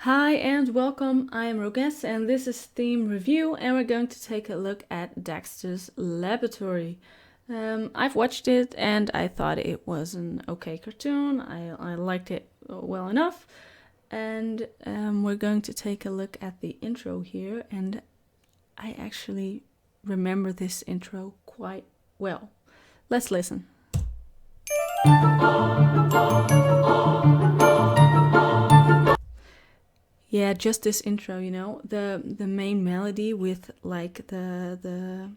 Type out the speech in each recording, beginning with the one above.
Hi and welcome, I am Roges and this is Theme Review and we're going to take a look at Dexter's Laboratory. I've watched it and I thought it was an okay cartoon. I liked it well enough. And we're going to take a look at the intro here, and I actually remember this intro quite well. Let's listen. Yeah, just this intro, the main melody with like the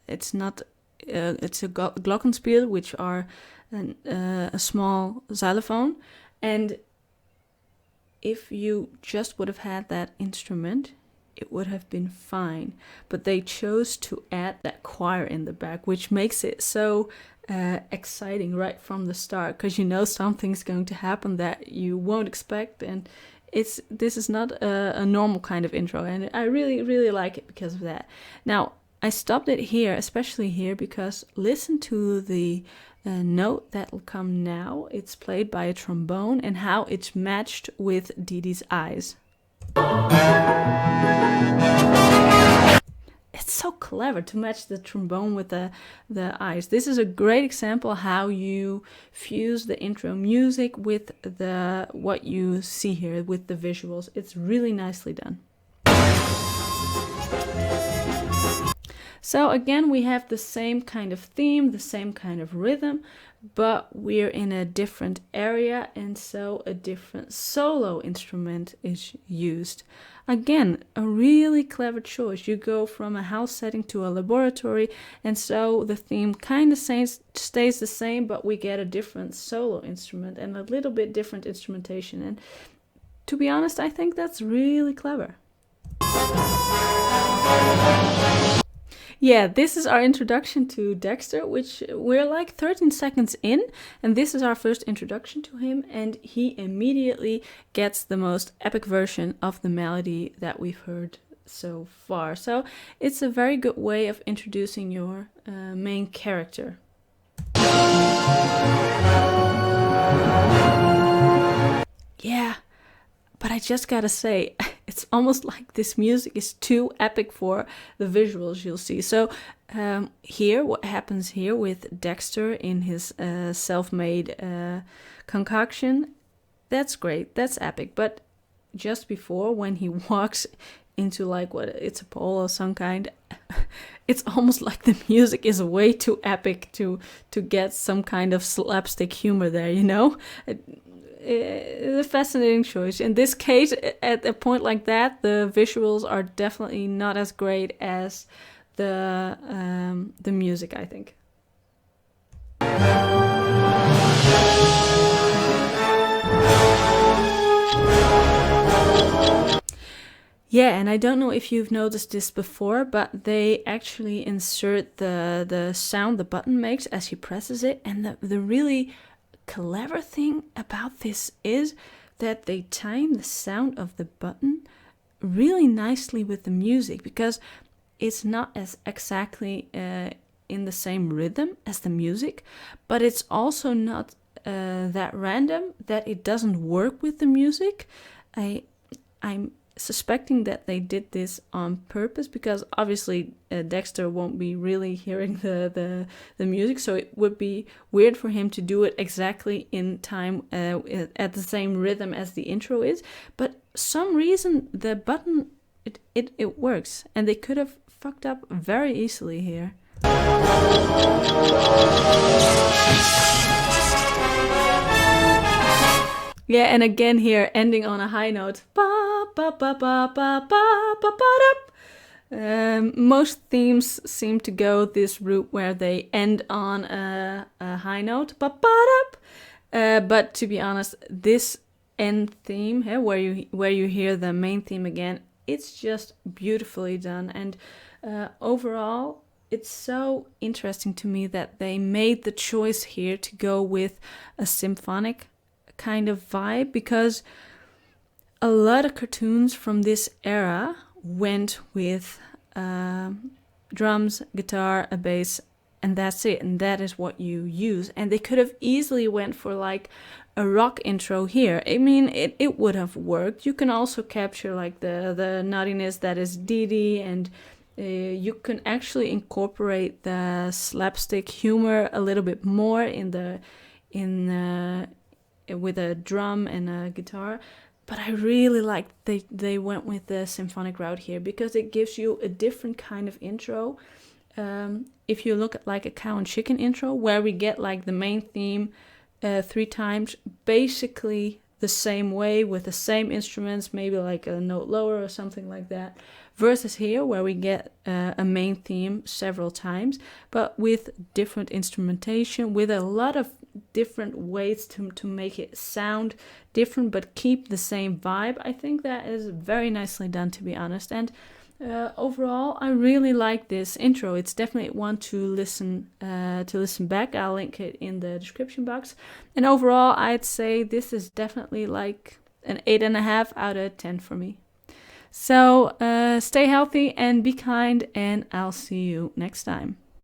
it's not it's a glockenspiel, which are a small xylophone, and if you just would have had that instrument, it would have been fine. But they chose to add that choir in the back, which makes it so exciting right from the start, because you know something's going to happen that you won't expect, and this is not a normal kind of intro, and I really like it because of that. Now, I stopped it here, especially here, because listen to the note that will come now. It's played by a trombone, and how it's matched with Dee Dee's eyes. It's so clever to match the trombone with the eyes. This is a great example how you fuse the intro music with what you see here with the visuals. It's really nicely done. So again, we have the same kind of theme, the same kind of rhythm, but we're in a different area, and so a different solo instrument is used. Again, a really clever choice. You go from a house setting to a laboratory, and so the theme kind of stays the same, but we get a different solo instrument and a little bit different instrumentation. And to be honest, I think that's really clever. Yeah, this is our introduction to Dexter, which we're like 13 seconds in, and this is our first introduction to him, and he immediately gets the most epic version of the melody that we've heard so far. So it's a very good way of introducing your main character. Yeah, but I just gotta say, it's almost like this music is too epic for the visuals you'll see. So here, what happens here with Dexter in his self-made concoction, that's great, that's epic. But just before, when he walks into like it's a pole or some kind, it's almost like the music is way too epic to get some kind of slapstick humor there, a fascinating choice. In this case, at a point like that, the visuals are definitely not as great as the music, I think. Yeah, and I don't know if you've noticed this before, but they actually insert the sound the button makes as he presses it, and the really clever thing about this is that they time the sound of the button really nicely with the music, because it's not as exactly in the same rhythm as the music, but it's also not that random that it doesn't work with the music. I'm suspecting that they did this on purpose, because obviously Dexter won't be really hearing the music, so it would be weird for him to do it exactly in time at the same rhythm as the intro is. But some reason the button it works, and they could have fucked up very easily here. Yeah, and again here, ending on a high note. Most themes seem to go this route where they end on a high note. But to be honest, this end theme here, where you hear the main theme again, it's just beautifully done. And overall, it's so interesting to me that they made the choice here to go with a symphonic kind of vibe, because a lot of cartoons from this era went with drums, guitar, a bass, and that's it, and that is what you use. And they could have easily went for like a rock intro here. I mean, it would have worked. You can also capture like the nuttiness that is Dee Dee, and you can actually incorporate the slapstick humor a little bit more with a drum and a guitar. But I really like they went with the symphonic route here, because it gives you a different kind of intro. If you look at like a cow and chicken intro, where we get like the main theme 3 times, basically the same way with the same instruments, maybe like a note lower or something like that, versus here where we get a main theme several times, but with different instrumentation, with a lot of different ways to make it sound different but keep the same vibe. I think that is very nicely done, to be honest. And overall, I really like this intro. It's definitely one to listen back. I'll link it in the description box. And overall, I'd say this is definitely like an 8.5 out of 10 for me. So stay healthy and be kind, and I'll see you next time.